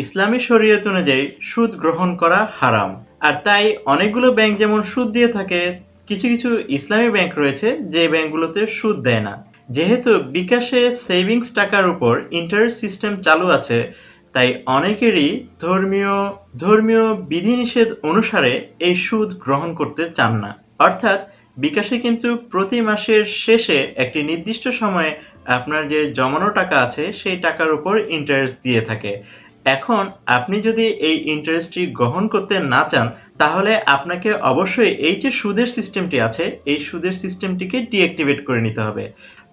ইসলামী শরীয়ত অনুযায়ী সুদ গ্রহণ করা হারাম। আর তাই অনেকগুলো ব্যাংক যেমন সুদ দিয়ে থাকে, কিছু কিছু ইসলামী ব্যাংক রয়েছে যে ব্যাংকগুলোতে সুদ দেয় না। যেহেতু বিকাশে সেভিংস টাকার উপর ইন্টারেস্ট সিস্টেম চালু আছে, তাই অনেকেরই ধর্মীয় বিধিনিষেধ অনুসারে এই সুদ গ্রহণ করতে চান না। অর্থাৎ বিকাশে কিন্তু প্রতি মাসের শেষে একটি নির্দিষ্ট সময়ে আপনার যে জমানো টাকা আছে সেই টাকার উপর ইন্টারেস্ট দিয়ে থাকে। এখন আপনি যদি এই ইন্টারেস্টটি গ্রহণ করতে না চান, তাহলে আপনাকে অবশ্যই এই যে সুদের সিস্টেমটি আছে এই সুদের সিস্টেমটিকে ডিঅ্যাক্টিভেট করে নিতে হবে।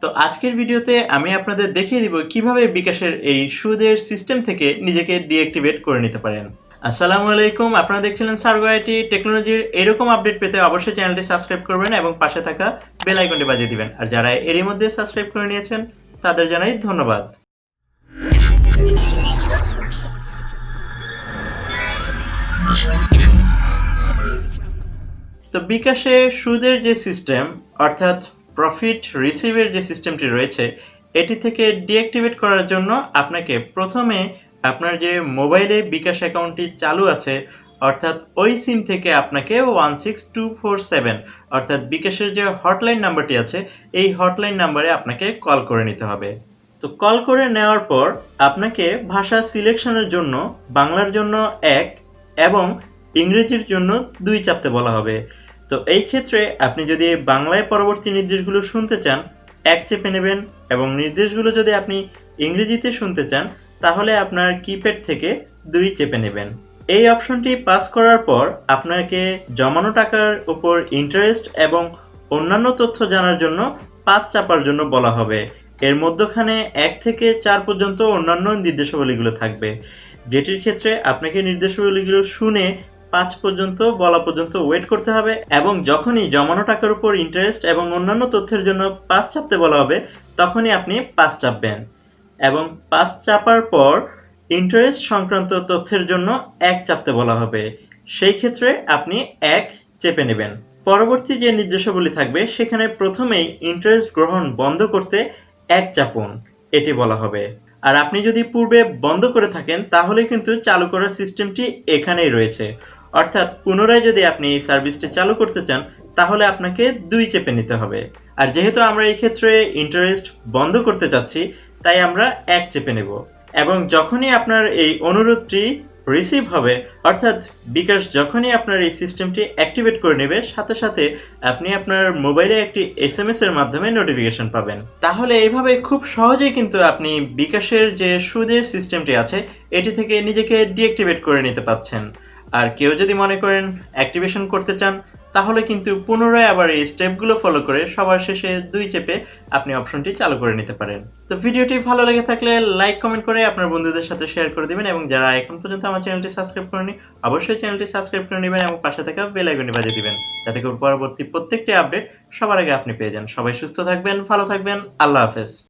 তো আজকের ভিডিওতে আমি আপনাদের দেখিয়ে দিব কিভাবে বিকাশের এই সুদের সিস্টেম থেকে নিজেকে ডিঅ্যাক্টিভেট করে নিতে পারেন। আসসালামু আলাইকুম, আপনারা দেখছিলেন সার্গো আইটি টেকনোলজির। এরকম আপডেট পেতে অবশ্যই চ্যানেলটি সাবস্ক্রাইব করবেন এবং পাশে থাকা বেল আইকনটি বাজিয়ে দিবেন। আর যারা এরই মধ্যে সাবস্ক্রাইব করে নিয়েছেন তাদের জানাই ধন্যবাদ। তো বিকাশে সুদের যে সিস্টেম অর্থাৎ প্রফিট রিসিভের যে সিস্টেমটি রয়েছে, এটি থেকে ডিঅ্যাক্টিভেট করার জন্য আপনাকে প্রথমে আপনার যে মোবাইলে বিকাশ অ্যাকাউন্টটি চালু আছে অর্থাৎ ওই সিম থেকে আপনাকে 16247 অর্থাৎ বিকাশের যে হটলাইন নাম্বারটি আছে এই হটলাইন নাম্বারে আপনাকে কল করে নিতে হবে। তো কল করে নেওয়ার পর আপনাকে ভাষা সিলেকশনের জন্য বাংলার জন্য 1 এবং ইংরেজির জন্য 2 চাপতে বলা হবে। তো এই ক্ষেত্রে আপনি যদি বাংলায় পরবর্তী নির্দেশগুলো শুনতে চান 1 চেপে নেবেন, এবং নির্দেশগুলো যদি আপনি ইংরেজিতে শুনতে চান তাহলে আপনার কিপ্যাড থেকে 2 চেপে নেবেন। এই অপশনটি পাস করার পর আপনাকে জমানো টাকার উপর ইন্টারেস্ট এবং অন্যান্য তথ্য জানার জন্য 5 চাপার জন্য বলা হবে। এর মধ্যখানে 1 থেকে 4 পর্যন্ত অন্যান্য নির্দেশাবলীগুলো থাকবে, যেটির ক্ষেত্রে আপনাকে নির্দেশাবলীগুলো শুনে 5 পর্যন্ত বলা পর্যন্ত ওয়েট করতে হবে, এবং যখনই জমানো টাকার উপর ইন্টারেস্ট এবং অন্যান্য তথ্যের জন্য 5 চাপতে বলা হবে তখনই আপনি 5 চাপবেন, এবং 5 চাপার পর ইন্টারেস্ট সংক্রান্ত তথ্যের জন্য 1 চাপতে বলা হবে। সেই ক্ষেত্রে আপনি 1 চেপে নেবেন। পরবর্তী যে নির্দেশাবলী থাকবে সেখানে প্রথমেই ইন্টারেস্ট গ্রহণ বন্ধ করতে 1 চাপুন, এটি বলা হবে। আর আপনি যদি পূর্বে বন্ধ করে থাকেন তাহলে কিন্তু চালু করার সিস্টেমটি এখানেই রয়েছে। অর্থাৎ পুনরায় যদি আপনি এই সার্ভিসটি চালু করতে চান তাহলে আপনাকে 2 চেপে নিতে হবে। আর যেহেতু আমরা এই ক্ষেত্রে ইন্টারেস্ট বন্ধ করতে চাচ্ছি তাই আমরা 1 চেপে নেব, এবং যখনই আপনার এই অনুরোধটি রিসিভ হবে অর্থাৎ বিকাশ যখনই আপনার এই সিস্টেমটি অ্যাক্টিভেট করে নেবে সাথে সাথে আপনি আপনার মোবাইলে একটি SMS এর মাধ্যমে নোটিফিকেশন পাবেন। তাহলে এইভাবে খুব সহজেই কিন্তু আপনি বিকাশের যে সুদের সিস্টেমটি আছে এটি থেকে নিজেকে ডিঅ্যাক্টিভেট করে নিতে পারছেন। আর কেউ যদি মনে করেন অ্যাক্টিভেশন করতে চান তাহলে কিন্তু পুনরায় আবার এই স্টেপগুলো ফলো করে সবার শেষে 2 চেপে আপনি অপশনটি চালু করে নিতে পারেন। তো ভিডিওটি ভালো লেগে থাকলে লাইক কমেন্ট করে আপনার বন্ধুদের সাথে শেয়ার করে দিবেন, এবং যারা এখন পর্যন্ত আমার চ্যানেলটি সাবস্ক্রাইব করেনি অবশ্যই চ্যানেলটি সাবস্ক্রাইব করে নেবেন এবং পাশে থাকা বেল আইকনটি বাজিয়ে দিবেন, যাতে করে পরবর্তী প্রত্যেকটি আপডেট সবার আগে আপনি পেয়ে যান। সবাই সুস্থ থাকবেন, ভালো থাকবেন, আল্লাহ হাফেজ।